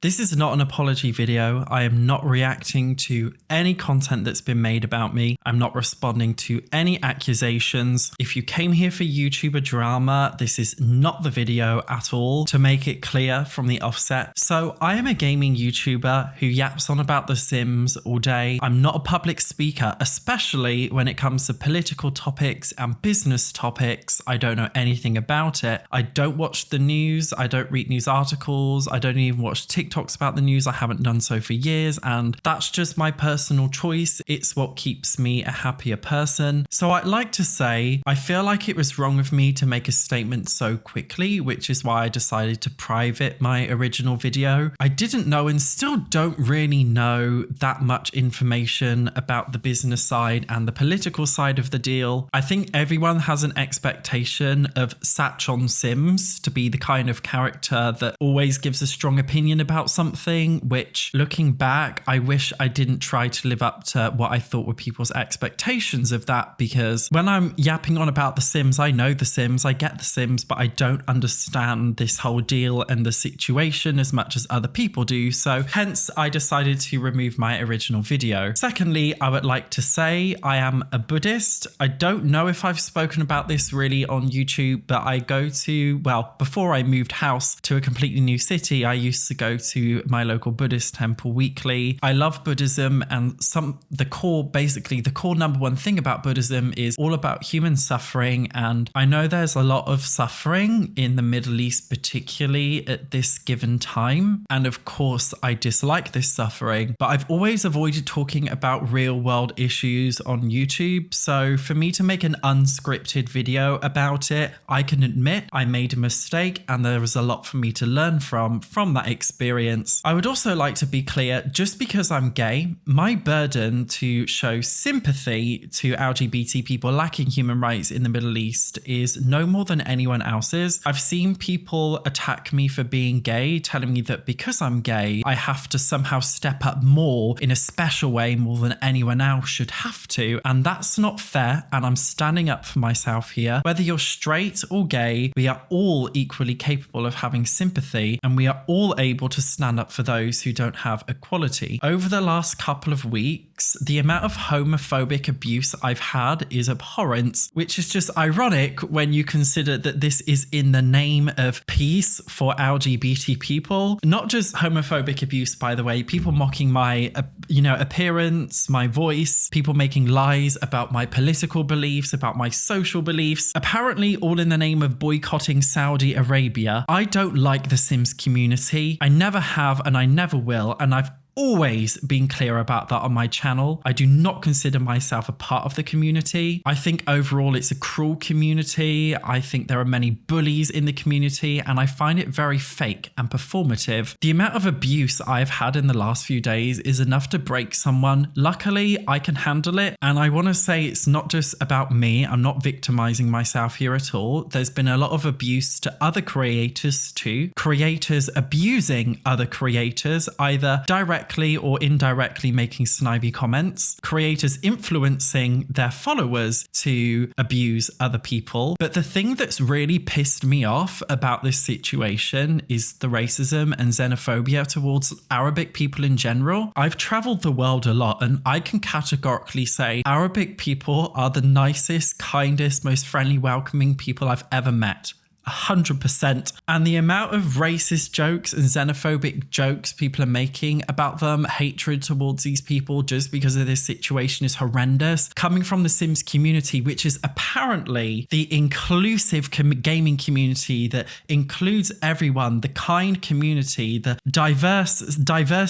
This is not an apology video. I am not reacting to any content that's been made about me. I'm not responding to any accusations. If you came here for YouTuber drama, this is not the video at all, to make it clear from the offset. So I am a gaming YouTuber who yaps on about The Sims all day. I'm not a public speaker, especially when it comes to political topics and business topics. I don't know anything about it. I don't watch the news. I don't read news articles. I don't even watch TikToks about the news. I haven't done so for years, and that's just my personal choice. It's what keeps me a happier person. So I'd like to say I feel like it was wrong of me to make a statement so quickly, which is why I decided to private my original video. I didn't know and still don't really know that much information about the business side and the political side of the deal. I think everyone has an expectation of Satchon Sims to be the kind of character that always gives a strong opinion about something, which looking back, I wish I didn't try to live up to what I thought were people's expectations of that, because when I'm yapping on about The Sims, I know The Sims, I get The Sims, but I don't understand this whole deal and the situation as much as other people do. So hence I decided to remove my original video. Secondly, I would like to say I am a Buddhist. I don't know if I've spoken about this really on YouTube, but I go to, well, before I moved house to a completely new city, I used to go to my local Buddhist temple weekly. I love Buddhism, and the core number one thing about Buddhism is all about human suffering. And I know there's a lot of suffering in the Middle East, particularly at this given time. And of course, I dislike this suffering, but I've always avoided talking about real world issues on YouTube. So for me to make an unscripted video about it, I can admit I made a mistake, and there was a lot for me to learn from that experience. I would also like to be clear, just because I'm gay, my burden to show sympathy to LGBT people lacking human rights in the Middle East is no more than anyone else's. I've seen people attack me for being gay, telling me that because I'm gay, I have to somehow step up more in a special way, more than anyone else should have to. And that's not fair. And I'm standing up for myself here. Whether you're straight or gay, we are all equally capable of having sympathy, and we are all able to stand up for those who don't have equality. Over the last couple of weeks, the amount of homophobic abuse I've had is abhorrent, which is just ironic when you consider that this is in the name of peace for LGBT people. Not just homophobic abuse, by the way, people mocking my appearance, my voice, people making lies about my political beliefs, about my social beliefs, apparently all in the name of boycotting Saudi Arabia. I don't like the Sims community. I never have, and I never will, and I've always been clear about that on my channel. I do not consider myself a part of the community. I think overall it's a cruel community. I think there are many bullies in the community, and I find it very fake and performative. The amount of abuse I've had in the last few days is enough to break someone. Luckily, I can handle it, and I want to say it's not just about me. I'm not victimizing myself here at all. There's been a lot of abuse to other creators too. Creators abusing other creators, either directly or indirectly making snide comments, creators influencing their followers to abuse other people. But the thing that's really pissed me off about this situation is the racism and xenophobia towards Arabic people in general. I've traveled the world a lot, and I can categorically say Arabic people are the nicest, kindest, most friendly, welcoming people I've ever met. 100%. And the amount of racist jokes and xenophobic jokes people are making about them, hatred towards these people just because of this situation, is horrendous. Coming from the Sims community, which is apparently the inclusive gaming community that includes everyone, the kind community, the diverse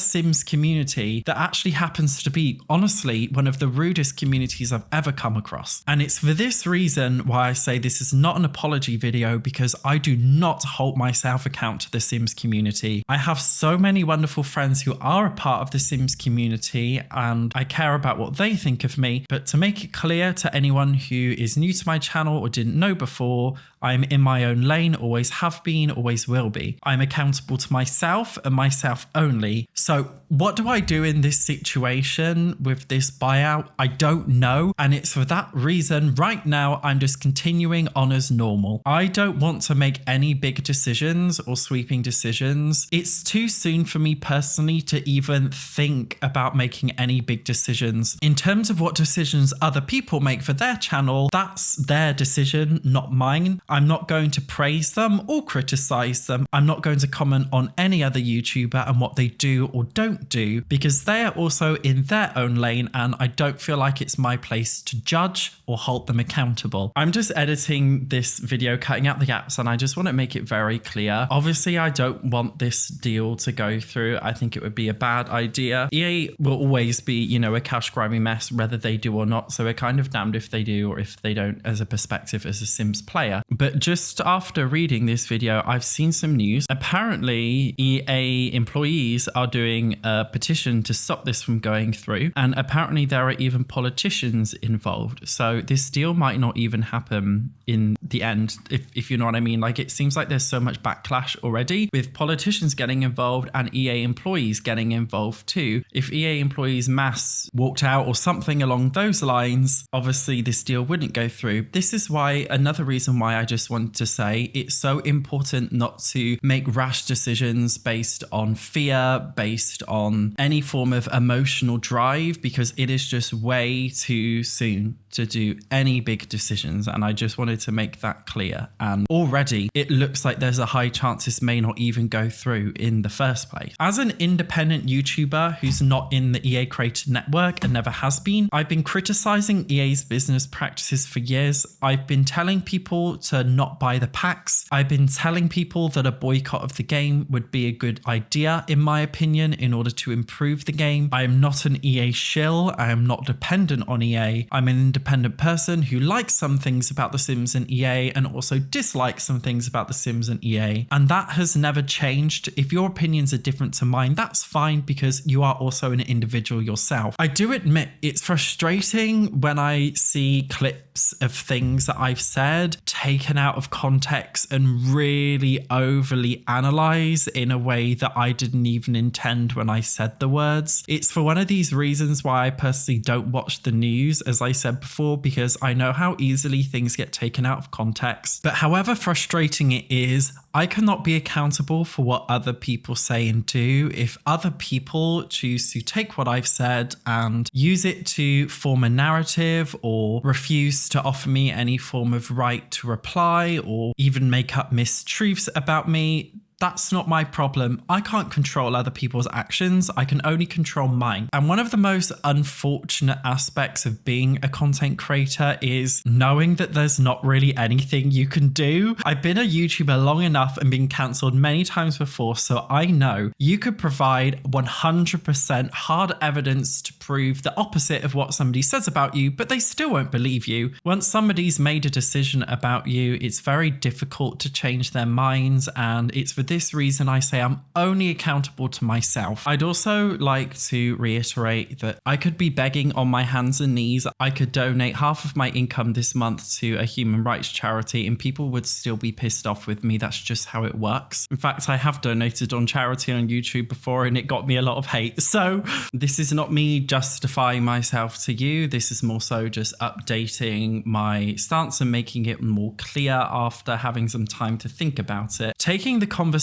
Sims community that actually happens to be, honestly, one of the rudest communities I've ever come across. And it's for this reason why I say this is not an apology video, because I do not hold myself account to the Sims community. I have so many wonderful friends who are a part of the Sims community, and I care about what they think of me. But to make it clear to anyone who is new to my channel or didn't know before, I'm in my own lane, always have been, always will be. I'm accountable to myself and myself only. So what do I do in this situation with this buyout? I don't know. And it's for that reason right now I'm just continuing on as normal. I don't want to make any big decisions or sweeping decisions. It's too soon for me personally to even think about making any big decisions. In terms of what decisions other people make for their channel, that's their decision, not mine. I'm not going to praise them or criticize them. I'm not going to comment on any other YouTuber and what they do or don't do, because they are also in their own lane and I don't feel like it's my place to judge or hold them accountable. I'm just editing this video, cutting out the gaps, and I just want to make it very clear. Obviously, I don't want this deal to go through. I think it would be a bad idea. EA will always be, you know, a cash grabbing mess, whether they do or not. So we're kind of damned if they do or if they don't as a perspective as a Sims player. But just after reading this video, I've seen some news. Apparently, EA employees are doing a petition to stop this from going through. And apparently there are even politicians involved. So this deal might not even happen in the end, if you know what I mean. Like, it seems like there's so much backlash already with politicians getting involved and EA employees getting involved too. If EA employees mass walked out or something along those lines, obviously this deal wouldn't go through. This is why, another reason why I just wanted to say it's so important not to make rash decisions based on fear, based on any form of emotional drive, because it is just way too soon to do any big decisions. And I just wanted to make that clear. And already it looks like there's a high chance this may not even go through in the first place. As an independent YouTuber who's not in the EA Creator Network and never has been, I've been criticizing EA's business practices for years. I've been telling people to not buy the packs. I've been telling people that a boycott of the game would be a good idea, in my opinion, in order to improve the game. I am not an EA shill. I am not dependent on EA. I'm an independent person who likes some things about The Sims and EA and also dislikes some things about The Sims and EA. And that has never changed. If your opinions are different to mine, that's fine, because you are also an individual yourself. I do admit it's frustrating when I see clips of things that I've said taken out of context and really overly analyzed in a way that I didn't even intend when I said the words. It's for one of these reasons why I personally don't watch the news, as I said before, because I know how easily things get taken out of context. But however frustrating it is, I cannot be accountable for what other people say and do. If other people choose to take what I've said and use it to form a narrative or refuse to offer me any form of right to reply or even make up mistruths about me, that's not my problem. I can't control other people's actions. I can only control mine. And one of the most unfortunate aspects of being a content creator is knowing that there's not really anything you can do. I've been a YouTuber long enough and been cancelled many times before, so I know you could provide 100% hard evidence to prove the opposite of what somebody says about you, but they still won't believe you. Once somebody's made a decision about you, it's very difficult to change their minds, and it's for this reason I say I'm only accountable to myself. I'd also like to reiterate that I could be begging on my hands and knees. I could donate half of my income this month to a human rights charity and people would still be pissed off with me. That's just how it works. In fact, I have donated on charity on YouTube before and it got me a lot of hate. So this is not me justifying myself to you. This is more so just updating my stance and making it more clear after having some time to think about it. Taking the conversation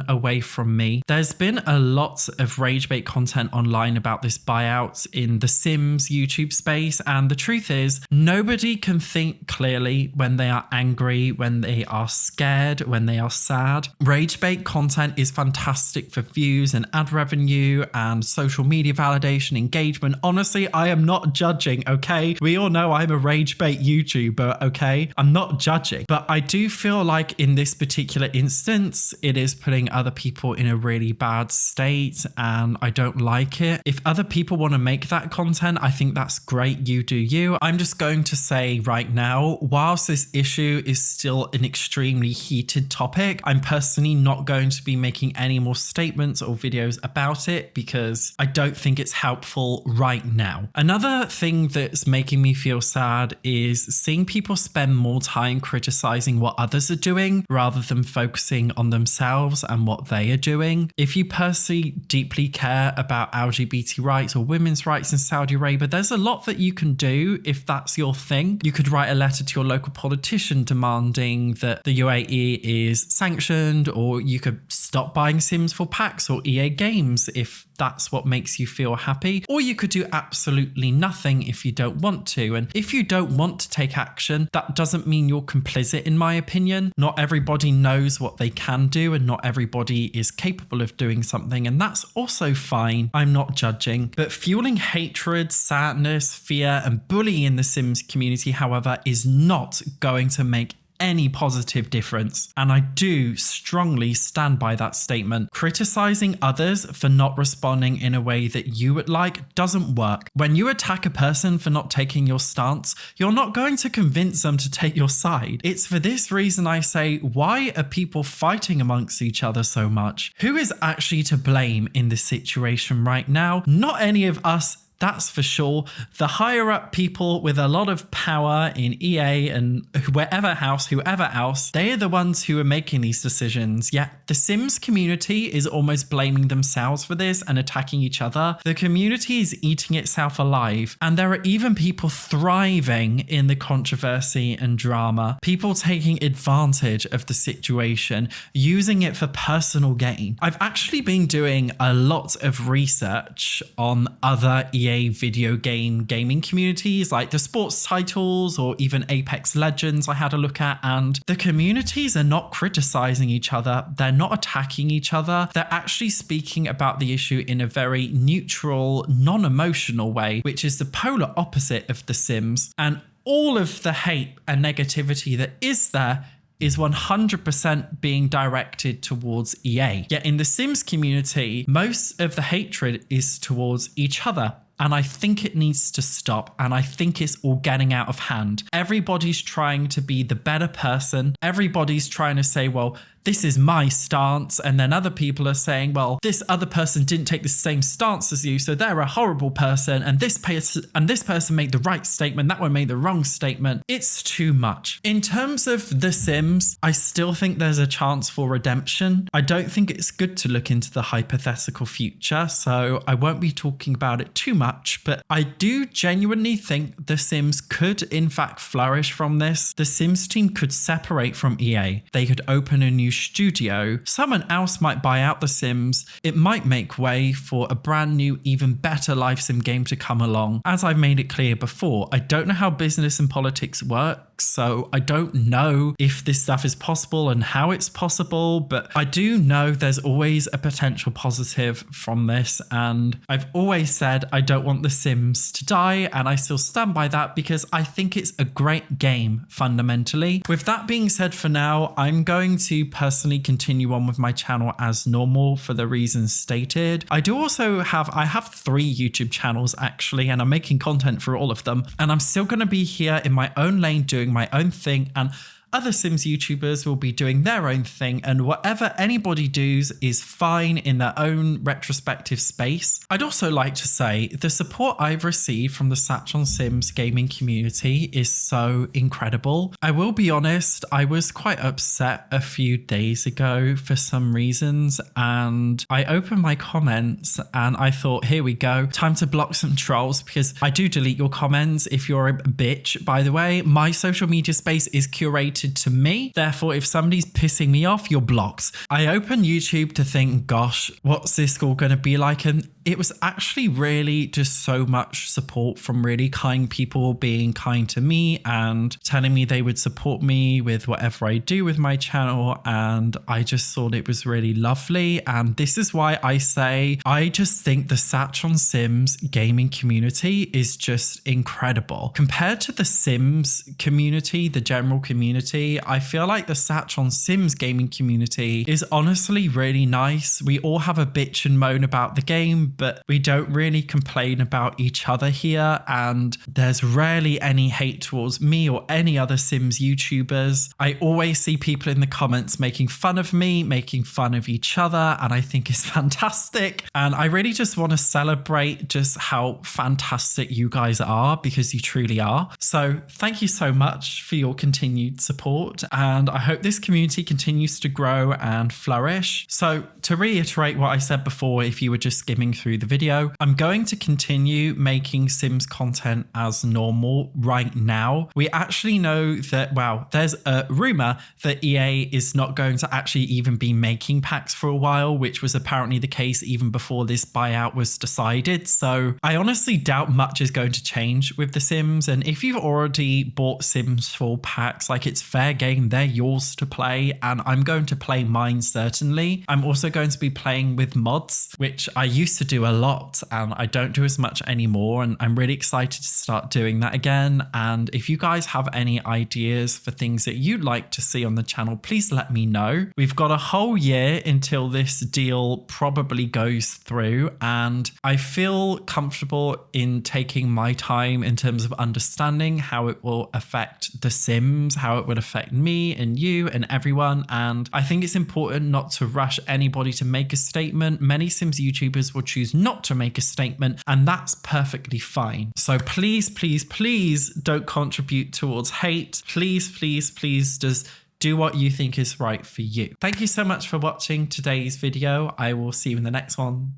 away from me, there's been a lot of rage bait content online about this buyout in the Sims YouTube space, and the truth is nobody can think clearly when they are angry, when they are scared, when they are sad. Rage bait content is fantastic for views and ad revenue and social media validation, engagement. Honestly, I am not judging, okay? We all know I'm a rage bait YouTuber, okay? I'm not judging, but I do feel like in this particular instance, it is putting other people in a really bad state and I don't like it. If other people want to make that content, I think that's great. You do you. I'm just going to say right now, whilst this issue is still an extremely heated topic, I'm personally not going to be making any more statements or videos about it because I don't think it's helpful people right now. Another thing that's making me feel sad is seeing people spend more time criticizing what others are doing rather than focusing on themselves and what they are doing. If you personally deeply care about LGBT rights or women's rights in Saudi Arabia, there's a lot that you can do if that's your thing. You could write a letter to your local politician demanding that the UAE is sanctioned, or you could stop buying Sims for PAX or EA Games if that's what makes you feel happy, or you could do absolutely nothing if you don't want to. And if you don't want to take action, that doesn't mean you're complicit, in my opinion. Not everybody knows what they can do, and not everybody is capable of doing something, and that's also fine. I'm not judging. But fueling hatred, sadness, fear, and bullying in the Sims community, however, is not going to make any positive difference. And I do strongly stand by that statement. Criticizing others for not responding in a way that you would like doesn't work. When you attack a person for not taking your stance, you're not going to convince them to take your side. It's for this reason I say, why are people fighting amongst each other so much? Who is actually to blame in this situation right now? Not any of us. That's for sure. The higher up people with a lot of power in EA and whoever else, they are the ones who are making these decisions. Yet the Sims community is almost blaming themselves for this and attacking each other. The community is eating itself alive, and there are even people thriving in the controversy and drama. People taking advantage of the situation, using it for personal gain. I've actually been doing a lot of research on other EA video gaming communities like the sports titles or even Apex Legends I had a look at, and the communities are not criticizing each other, they're not attacking each other, they're actually speaking about the issue in a very neutral, non-emotional way, which is the polar opposite of The Sims. And all of the hate and negativity that is there is 100% being directed towards EA. Yet in the Sims community, most of the hatred is towards each other. And I think it needs to stop, and I think it's all getting out of hand. Everybody's trying to be the better person. Everybody's trying to say, well, this is my stance. And then other people are saying, well, this other person didn't take the same stance as you, so they're a horrible person. And this person made the right statement, that one made the wrong statement. It's too much. In terms of The Sims, I still think there's a chance for redemption. I don't think it's good to look into the hypothetical future, so I won't be talking about it too much, but I do genuinely think The Sims could in fact flourish from this. The Sims team could separate from EA. They could open a new studio. Someone else might buy out The Sims. It might make way for a brand new, even better live sim game to come along. As I've made it clear before, I don't know how business and politics work, so I don't know if this stuff is possible and how it's possible, but I do know there's always a potential positive from this, and I've always said I don't want The Sims to die, and I still stand by that because I think it's a great game fundamentally. With that being said, for now, I'm going to personally continue on with my channel as normal for the reasons stated. I have 3 YouTube channels actually, and I'm making content for all of them, and I'm still going to be here in my own lane doing my own thing, and other Sims YouTubers will be doing their own thing, and whatever anybody does is fine in their own retrospective space. I'd also like to say the support I've received from the Satch on Sims gaming community is so incredible. I will be honest, I was quite upset a few days ago for some reasons, and I opened my comments and I thought, here we go, time to block some trolls, because I do delete your comments if you're a bitch. By the way, my social media space is curated to me. Therefore, if somebody's pissing me off, you're blocked. I opened YouTube to think, gosh, what's this all going to be like? And it was actually really just so much support from really kind people being kind to me and telling me they would support me with whatever I do with my channel. And I just thought it was really lovely. And this is why I say I just think the Satch on Sims gaming community is just incredible. Compared to the Sims community, the general community, I feel like the Satch on Sims gaming community is honestly really nice. We all have a bitch and moan about the game, but we don't really complain about each other here, and there's rarely any hate towards me or any other Sims YouTubers. I always see people in the comments making fun of me, making fun of each other, and I think it's fantastic. And I really just want to celebrate just how fantastic you guys are, because you truly are. So thank you so much for your continued support, and I hope this community continues to grow and flourish. So to reiterate what I said before, if you were just skimming through the video, I'm going to continue making Sims content as normal right now. We actually know that, well, there's a rumor that EA is not going to actually even be making packs for a while, which was apparently the case even before this buyout was decided. So I honestly doubt much is going to change with The Sims. And if you've already bought Sims 4 packs, like, it's fair game, they're yours to play, and I'm going to play mine certainly. I'm also going to be playing with mods, which I used to do a lot and I don't do as much anymore, and I'm really excited to start doing that again. And if you guys have any ideas for things that you'd like to see on the channel, please let me know. We've got a whole year until this deal probably goes through, and I feel comfortable in taking my time in terms of understanding how it will affect The Sims, how it would affect me and you and everyone. And I think it's important not to rush anybody to make a statement. Many Sims YouTubers will choose not to make a statement, and that's perfectly fine. So please, please, please don't contribute towards hate. Please, please, please just do what you think is right for you. Thank you so much for watching today's video. I will see you in the next one.